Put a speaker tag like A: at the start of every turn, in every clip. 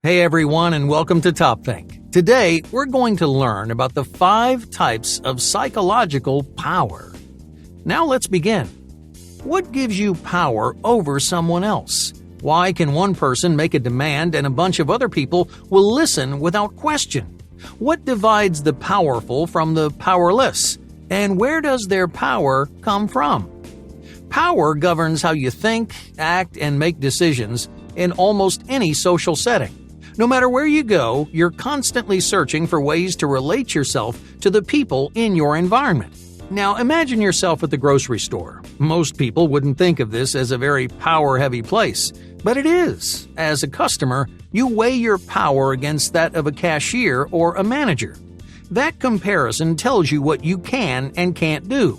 A: Hey everyone, and welcome to TopThink. Today, we're going to learn about the 5 types of psychological power. Now let's begin. What gives you power over someone else? Why can one person make a demand and a bunch of other people will listen without question? What divides the powerful from the powerless? And where does their power come from? Power governs how you think, act, and make decisions in almost any social setting. No matter where you go, you're constantly searching for ways to relate yourself to the people in your environment. Now imagine yourself at the grocery store. Most people wouldn't think of this as a very power-heavy place, but it is. As a customer, you weigh your power against that of a cashier or a manager. That comparison tells you what you can and can't do.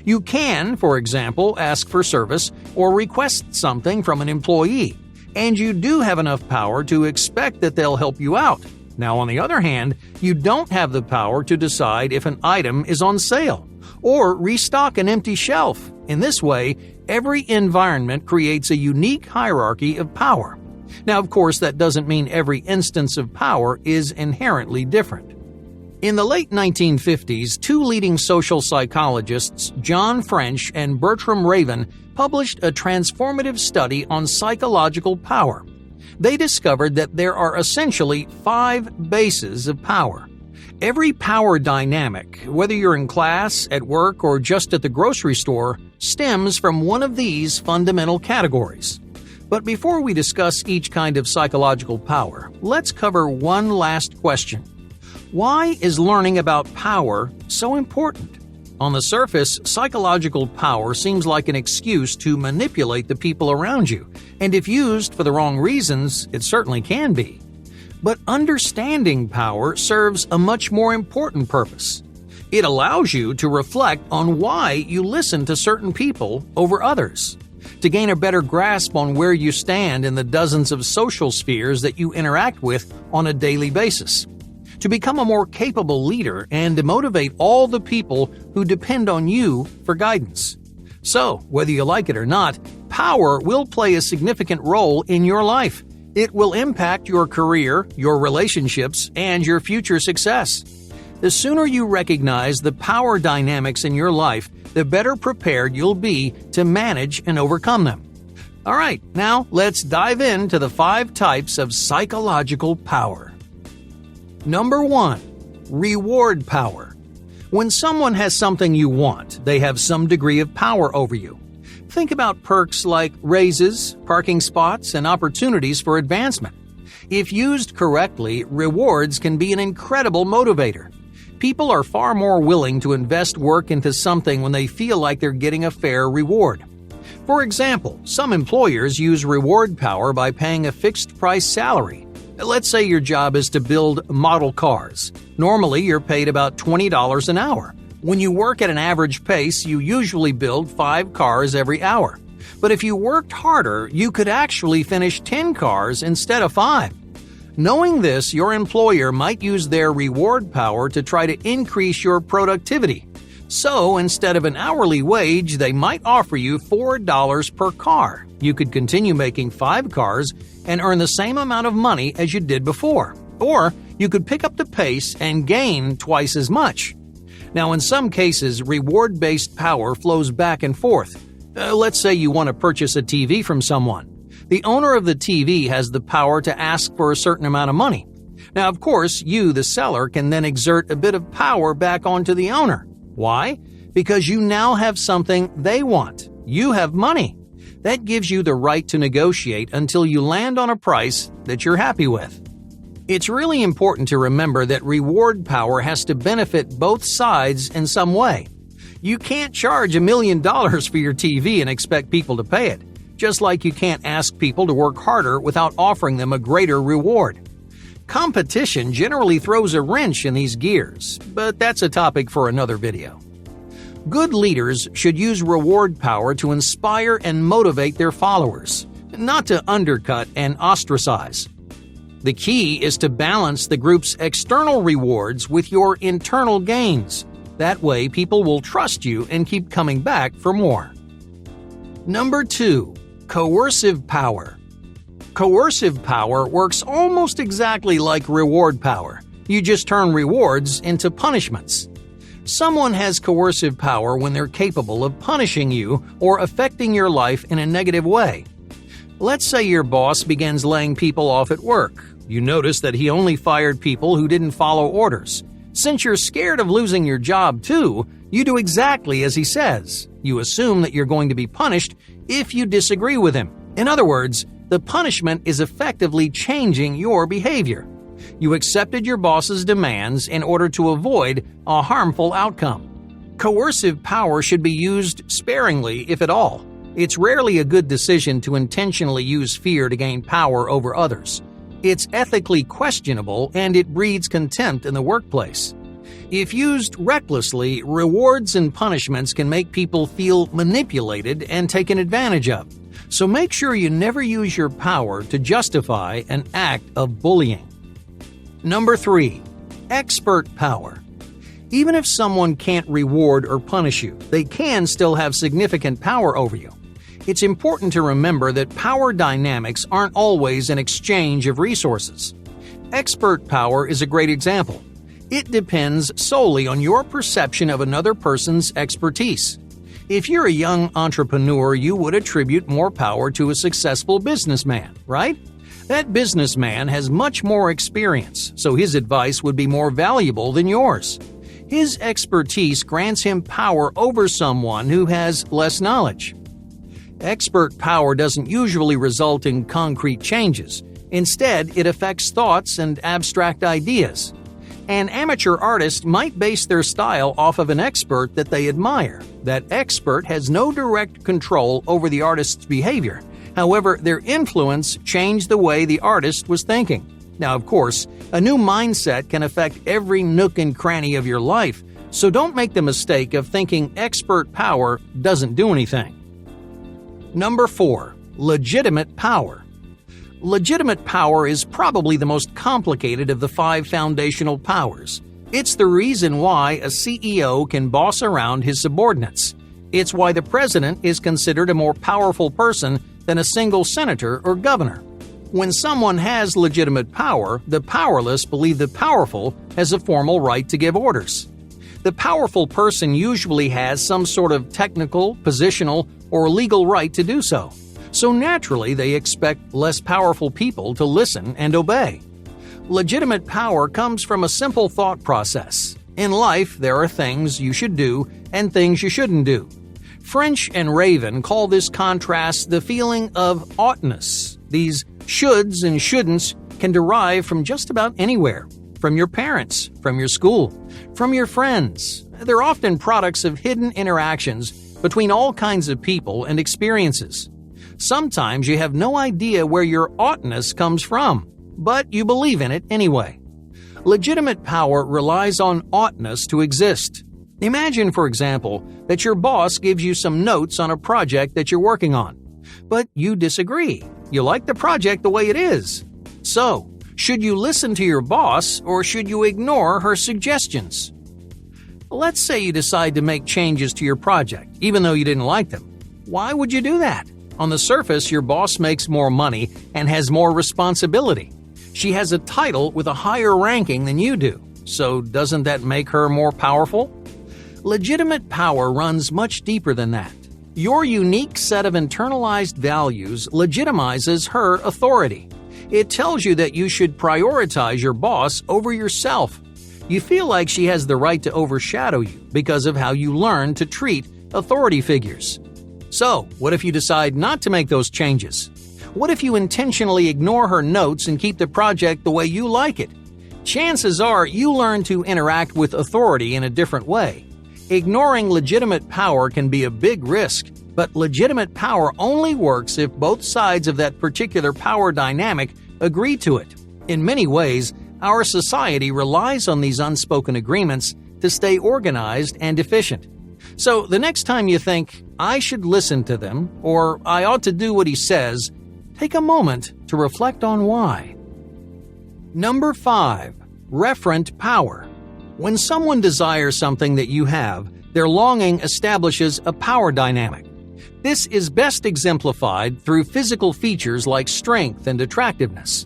A: You can, for example, ask for service or request something from an employee. And you do have enough power to expect that they'll help you out. Now, on the other hand, you don't have the power to decide if an item is on sale or restock an empty shelf. In this way, every environment creates a unique hierarchy of power. Now, of course, that doesn't mean every instance of power is inherently different. In the late 1950s, 2 leading social psychologists, John French and Bertram Raven, published a transformative study on psychological power. They discovered that there are essentially 5 bases of power. Every power dynamic, whether you're in class, at work, or just at the grocery store, stems from one of these fundamental categories. But before we discuss each kind of psychological power, let's cover one last question. Why is learning about power so important? On the surface, psychological power seems like an excuse to manipulate the people around you, and if used for the wrong reasons, it certainly can be. But understanding power serves a much more important purpose. It allows you to reflect on why you listen to certain people over others, to gain a better grasp on where you stand in the dozens of social spheres that you interact with on a daily basis, to become a more capable leader and to motivate all the people who depend on you for guidance. So, whether you like it or not, power will play a significant role in your life. It will impact your career, your relationships, and your future success. The sooner you recognize the power dynamics in your life, the better prepared you'll be to manage and overcome them. All right, now let's dive into the 5 types of psychological power. Number 1. Reward power. When someone has something you want, they have some degree of power over you. Think about perks like raises, parking spots, and opportunities for advancement. If used correctly, rewards can be an incredible motivator. People are far more willing to invest work into something when they feel like they're getting a fair reward. For example, some employers use reward power by paying a fixed-price salary. Let's say your job is to build model cars. Normally, you're paid about $20 an hour. When you work at an average pace, you usually build 5 cars every hour. But if you worked harder, you could actually finish 10 cars instead of 5. Knowing this, your employer might use their reward power to try to increase your productivity. So, instead of an hourly wage, they might offer you $4 per car. You could continue making 5 cars and earn the same amount of money as you did before. Or you could pick up the pace and gain twice as much. Now, in some cases, reward-based power flows back and forth. Let's say you want to purchase a TV from someone. The owner of the TV has the power to ask for a certain amount of money. Now, of course, you, the seller, can then exert a bit of power back onto the owner. Why? Because you now have something they want. You have money. That gives you the right to negotiate until you land on a price that you're happy with. It's really important to remember that reward power has to benefit both sides in some way. You can't charge $1 million for your TV and expect people to pay it, just like you can't ask people to work harder without offering them a greater reward. Competition generally throws a wrench in these gears, but that's a topic for another video. Good leaders should use reward power to inspire and motivate their followers, not to undercut and ostracize. The key is to balance the group's external rewards with your internal gains. That way, people will trust you and keep coming back for more. Number 2. Coercive power. Coercive power works almost exactly like reward power. You just turn rewards into punishments. Someone has coercive power when they're capable of punishing you or affecting your life in a negative way. Let's say your boss begins laying people off at work. You notice that he only fired people who didn't follow orders. Since you're scared of losing your job too, you do exactly as he says. You assume that you're going to be punished if you disagree with him. In other words, the punishment is effectively changing your behavior. You accepted your boss's demands in order to avoid a harmful outcome. Coercive power should be used sparingly, if at all. It's rarely a good decision to intentionally use fear to gain power over others. It's ethically questionable and it breeds contempt in the workplace. If used recklessly, rewards and punishments can make people feel manipulated and taken advantage of. So make sure you never use your power to justify an act of bullying. Number 3. Expert power. Even if someone can't reward or punish you, they can still have significant power over you. It's important to remember that power dynamics aren't always an exchange of resources. Expert power is a great example. It depends solely on your perception of another person's expertise. If you're a young entrepreneur, you would attribute more power to a successful businessman, right? That businessman has much more experience, so his advice would be more valuable than yours. His expertise grants him power over someone who has less knowledge. Expert power doesn't usually result in concrete changes. Instead, it affects thoughts and abstract ideas. An amateur artist might base their style off of an expert that they admire. That expert has no direct control over the artist's behavior. However, their influence changed the way the artist was thinking. Now, of course, a new mindset can affect every nook and cranny of your life, so don't make the mistake of thinking expert power doesn't do anything. Number 4. Legitimate power. Legitimate power is probably the most complicated of the 5 foundational powers. It's the reason why a CEO can boss around his subordinates. It's why the president is considered a more powerful person than a single senator or governor. When someone has legitimate power, the powerless believe the powerful has a formal right to give orders. The powerful person usually has some sort of technical, positional, or legal right to do so. So naturally, they expect less powerful people to listen and obey. Legitimate power comes from a simple thought process. In life, there are things you should do and things you shouldn't do. French and Raven call this contrast the feeling of oughtness. These shoulds and shouldn'ts can derive from just about anywhere. From your parents, from your school, from your friends. They're often products of hidden interactions between all kinds of people and experiences. Sometimes you have no idea where your oughtness comes from, but you believe in it anyway. Legitimate power relies on oughtness to exist. Imagine, for example, that your boss gives you some notes on a project that you're working on, but you disagree. You like the project the way it is. So, should you listen to your boss or should you ignore her suggestions? Let's say you decide to make changes to your project, even though you didn't like them. Why would you do that? On the surface, your boss makes more money and has more responsibility. She has a title with a higher ranking than you do. So doesn't that make her more powerful? Legitimate power runs much deeper than that. Your unique set of internalized values legitimizes her authority. It tells you that you should prioritize your boss over yourself. You feel like she has the right to overshadow you because of how you learn to treat authority figures. So, what if you decide not to make those changes? What if you intentionally ignore her notes and keep the project the way you like it? Chances are you learn to interact with authority in a different way. Ignoring legitimate power can be a big risk, but legitimate power only works if both sides of that particular power dynamic agree to it. In many ways, our society relies on these unspoken agreements to stay organized and efficient. So the next time you think, I should listen to them, or I ought to do what he says, take a moment to reflect on why. Number 5. Referent Power. When someone desires something that you have, their longing establishes a power dynamic. This is best exemplified through physical features like strength and attractiveness.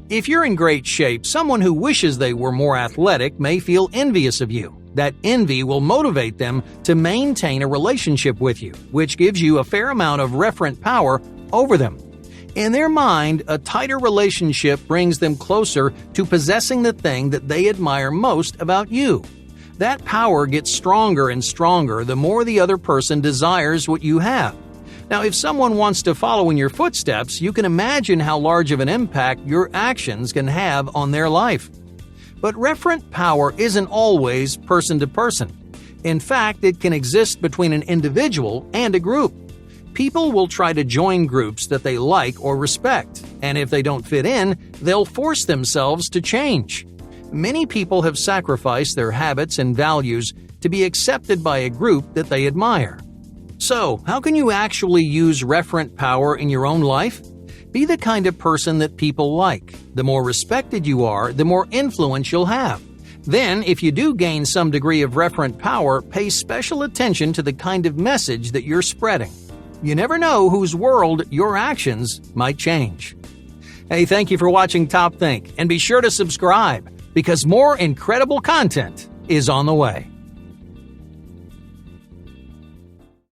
A: If you're in great shape, someone who wishes they were more athletic may feel envious of you. That envy will motivate them to maintain a relationship with you, which gives you a fair amount of referent power over them. In their mind, a tighter relationship brings them closer to possessing the thing that they admire most about you. That power gets stronger and stronger the more the other person desires what you have. Now, if someone wants to follow in your footsteps, you can imagine how large of an impact your actions can have on their life. But referent power isn't always person to person. In fact, it can exist between an individual and a group. People will try to join groups that they like or respect, and if they don't fit in, they'll force themselves to change. Many people have sacrificed their habits and values to be accepted by a group that they admire. So, how can you actually use referent power in your own life? Be the kind of person that people like. The more respected you are, the more influence you'll have. Then, if you do gain some degree of referent power, pay special attention to the kind of message that you're spreading. You never know whose world your actions might change. Hey, thank you for watching TopThink, and be sure to subscribe, because more incredible content is on the way.